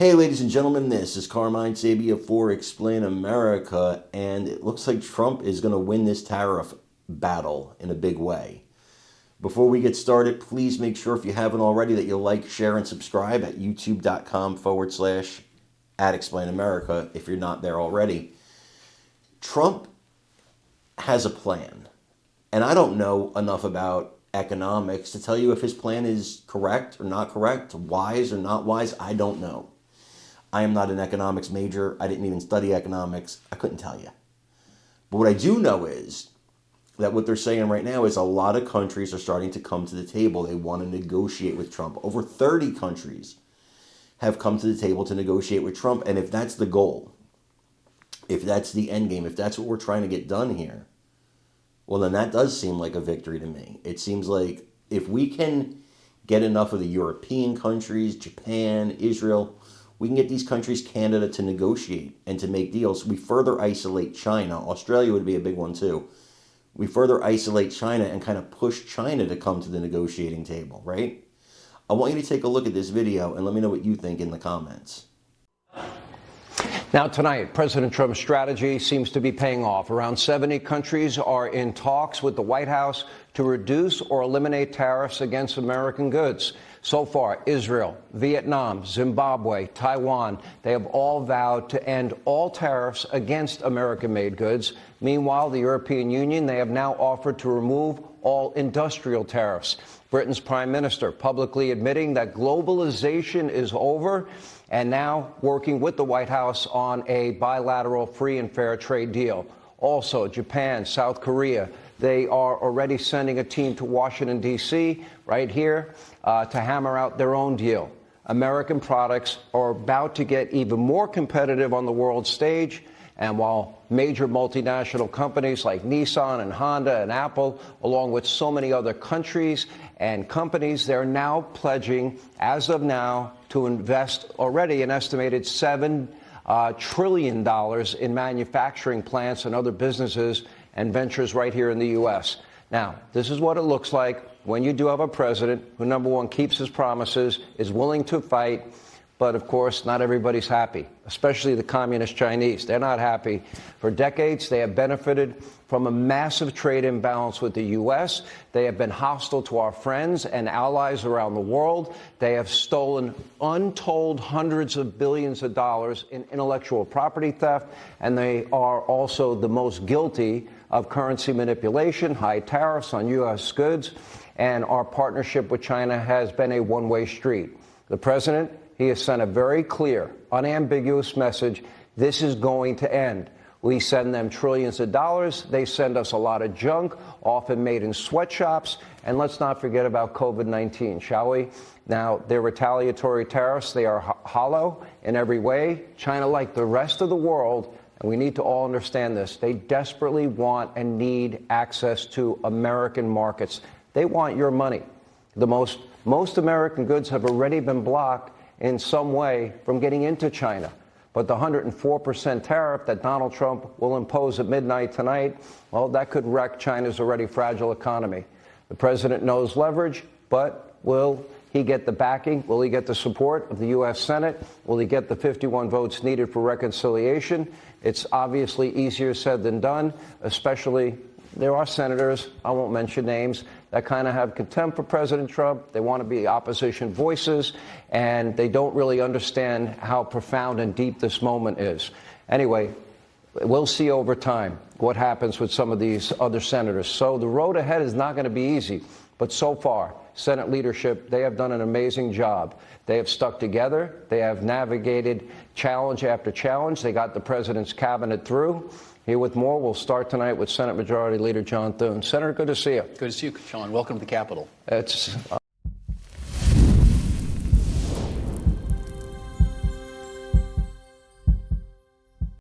Hey, ladies and gentlemen, this is Carmine Sabia for Explain America, and it looks like Trump is going to win this tariff battle in a big way. Before we get started, please make sure, if you haven't already, that you like, share, and subscribe at youtube.com/at Explain America if you're not there already. Trump has a plan, and I don't know enough about economics to tell you if his plan is correct or not correct, wise or not wise. I don't know. I am not an economics major. I didn't even study economics. I couldn't tell you. But what I do know is that what they're saying right now is a lot of countries are starting to come to the table. They want to negotiate with Trump. Over 30 countries have come to the table to negotiate with Trump. And if that's the goal, if that's the end game, if that's what we're trying to get done here, well, then that does seem like a victory to me. It seems like if we can get enough of the European countries, Japan, Israel, we can get these countries, Canada, to negotiate and to make deals. We further isolate China. Australia would be a big one too. We further isolate China and kind of push China to come to the negotiating table, right? I want you to take a look at this video and let me know what you think in the comments. Now tonight, President Trump's strategy seems to be paying off. Around 70 countries are in talks with the White House to reduce or eliminate tariffs against American goods. So far, Israel, Vietnam, Zimbabwe, Taiwan, they have all vowed to end all tariffs against American-made goods. Meanwhile, the European Union, they have now offered to remove all industrial tariffs. Britain's prime minister publicly admitting that globalization is over and now working with the White House on a bilateral free and fair trade deal. Also, Japan, South Korea, they are already sending a team to Washington, D.C., right here, to hammer out their own deal. American products are about to get even more competitive on the world stage. And while major multinational companies like Nissan and Honda and Apple, along with so many other countries and companies, they're now pledging, as of now, to invest already an estimated $7 trillion in manufacturing plants and other businesses and ventures right here in the U.S. Now, this is what it looks like when you do have a president who, number one, keeps his promises, is willing to fight. But, of course, not everybody's happy, especially the communist Chinese. They're not happy. For decades, they have benefited from a massive trade imbalance with the U.S. They have been hostile to our friends and allies around the world. They have stolen untold hundreds of billions of dollars in intellectual property theft, and they are also the most guilty of currency manipulation, high tariffs on U.S. goods, and our partnership with China has been a one-way street. The president, he has sent a very clear, unambiguous message. This is going to end. We send them trillions of dollars. They send us a lot of junk, often made in sweatshops. And let's not forget about COVID-19, shall we? Now, their retaliatory tariffs, they are hollow in every way. China, like the rest of the world, and we need to all understand this, they desperately want and need access to American markets. They want your money. Most American goods have already been blocked in some way from getting into China. But the 104% tariff that Donald Trump will impose at midnight tonight, well, that could wreck China's already fragile economy. The president knows leverage, but will he get the backing? Will he get the support of the U.S. Senate? Will he get the 51 votes needed for reconciliation? It's obviously easier said than done, especially there are senators, I won't mention names, that kind of have contempt for President Trump. They want to be opposition voices, and they don't really understand how profound and deep this moment is. Anyway, we'll see over time what happens with some of these other senators. So the road ahead is not going to be easy, but so far, Senate leadership, they have done an amazing job. They have stuck together. They have navigated challenge after challenge. They got the president's cabinet through. Here with more, we'll start tonight with Senate Majority Leader John Thune. Senator, good to see you. Good to see you, Sean. Welcome to the Capitol. It's